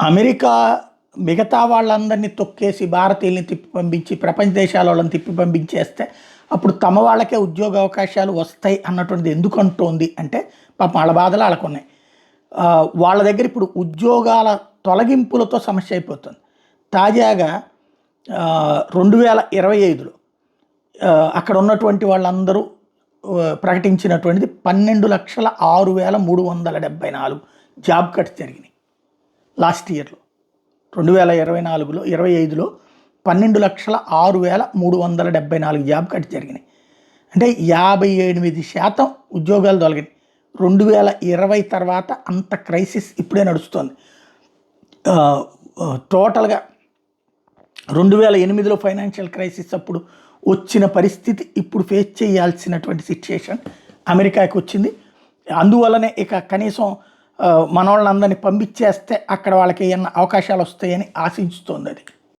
America మిగతా వాళ్ళందరినీ తొక్కేసి భారతీయుల్ని తిప్పి పంపించి ప్రపంచ దేశాల వాళ్ళని తిప్పి పంపించేస్తే అప్పుడు తమ వాళ్ళకే ఉద్యోగ అవకాశాలు వస్తాయి అన్నటువంటిది ఎందుకు అంటోంది అంటే పాపం వాళ్ళ బాధలు వాళ్ళకున్నాయి. వాళ్ళ దగ్గర ఇప్పుడు ఉద్యోగాల తొలగింపులతో సమస్య అయిపోతుంది. తాజాగా 2025లో అక్కడ ఉన్నటువంటి వాళ్ళందరూ ప్రకటించినటువంటిది 12,06,374 జాబ్ కట్స్ జరిగినాయి లాస్ట్ ఇయర్లో. 2024లో 25లో 12,06,374 జాబ్ కట్స్ జరిగినాయి. అంటే 58% ఉద్యోగాలు తొలగినాయి. 2020 తర్వాత అంత క్రైసిస్ ఇప్పుడే నడుస్తుంది. టోటల్గా 2008లో ఫైనాన్షియల్ క్రైసిస్ అప్పుడు వచ్చిన పరిస్థితి ఇప్పుడు ఫేస్ చేయాల్సినటువంటి సిచ్యుయేషన్ అమెరికాకి వచ్చింది. అందువల్లనే ఇక కనీసం మన వాళ్ళందరినీ పంపించేస్తే అక్కడ వాళ్ళకి ఏమన్నా అవకాశాలు వస్తాయని ఆశించుతోంది అది.